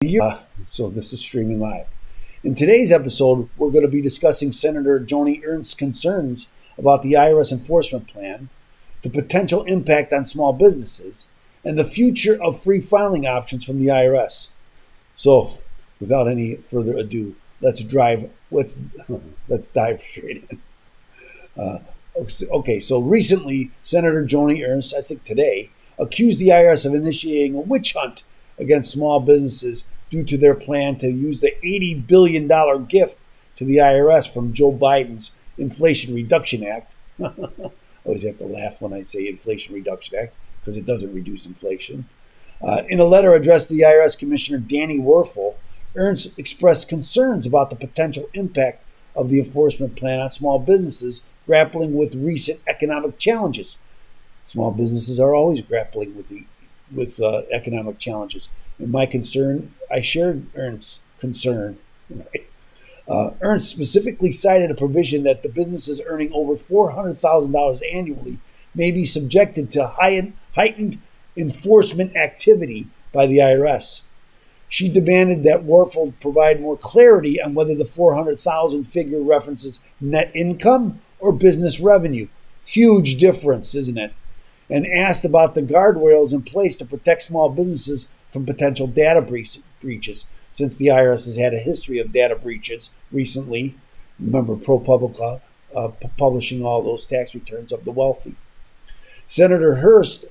So this is streaming live. In today's episode, we're going to be discussing Senator Joni Ernst's concerns about the IRS enforcement plan, the potential impact on small businesses, and the future of free filing options from the IRS. So, without any further ado, let's dive straight in. So recently, Senator Joni Ernst, I think today, accused the IRS of initiating a witch hunt against small businesses due to their plan to use the $80 billion gift to the IRS from Joe Biden's Inflation Reduction Act. I always have to laugh when I say Inflation Reduction Act because it doesn't reduce inflation. In a letter addressed to the IRS Commissioner Danny Werfel, Ernst expressed concerns about the potential impact of the enforcement plan on small businesses grappling with recent economic challenges. Small businesses are always grappling with economic challenges. And my concern, I shared Ernst's concern. Right? Ernst specifically cited a provision that the businesses earning over $400,000 annually may be subjected to heightened enforcement activity by the IRS. She demanded that Werfel provide more clarity on whether the 400,000 figure references net income or business revenue. Huge difference, isn't it? And asked about the guardrails in place to protect small businesses from potential data breaches, since the IRS has had a history of data breaches recently. Remember, ProPublica publishing all those tax returns of the wealthy. Senator Ernst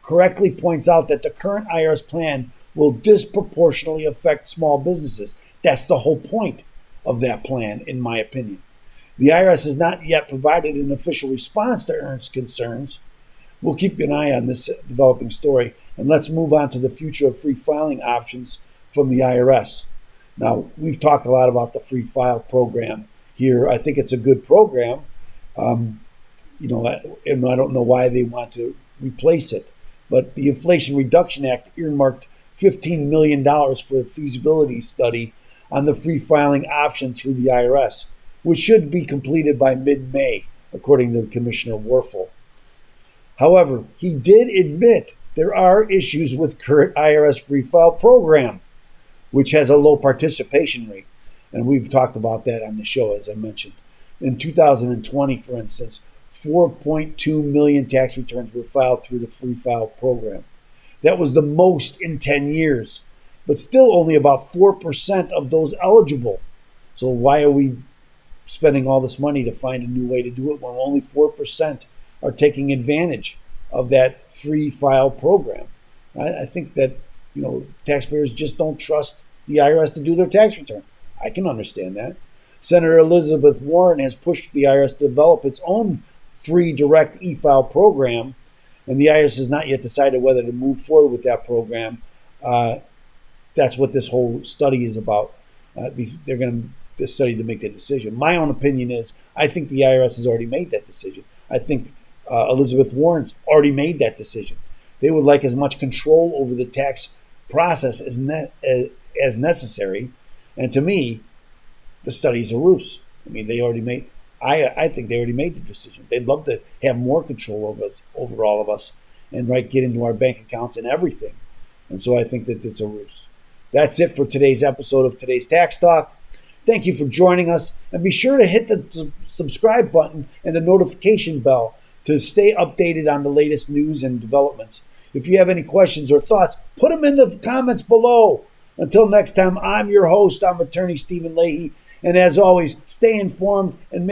correctly points out that the current IRS plan will disproportionately affect small businesses. That's the whole point of that plan, in my opinion. The IRS has not yet provided an official response to Ernst's concerns. We'll keep an eye on this developing story, and let's move on to the future of free filing options from the IRS. Now, we've talked a lot about the free file program here. I think it's a good program. And I don't know why they want to replace it, but the Inflation Reduction Act earmarked $15 million for a feasibility study on the free filing option through the IRS, which should be completed by mid-May, according to Commissioner Werfel. However, he did admit there are issues with current IRS free file program, which has a low participation rate. And we've talked about that on the show, as I mentioned. In 2020, for instance, 4.2 million tax returns were filed through the free file program. That was the most in 10 years, but still only about 4% of those eligible. So why are we spending all this money to find a new way to do it when only 4% are taking advantage of that free file program? I think that, taxpayers just don't trust the IRS to do their tax return. I can understand that. Senator Elizabeth Warren has pushed the IRS to develop its own free direct e-file program, and the IRS has not yet decided whether to move forward with that program. That's what this whole study is about. They're going to study to make that decision. My own opinion is I think the IRS has already made that decision. I think Elizabeth Warren's already made that decision. They would like as much control over the tax process as necessary. And to me, the study's a ruse. I mean, I think they already made the decision. They'd love to have more control over all of us and get into our bank accounts and everything. And so I think that it's a ruse. That's it for today's episode of Today's Tax Talk. Thank you for joining us, and be sure to hit the subscribe button and the notification bell to stay updated on the latest news and developments. If you have any questions or thoughts, put them in the comments below. Until next time, I'm your host. I'm attorney Stephen Leahy. And as always, stay informed and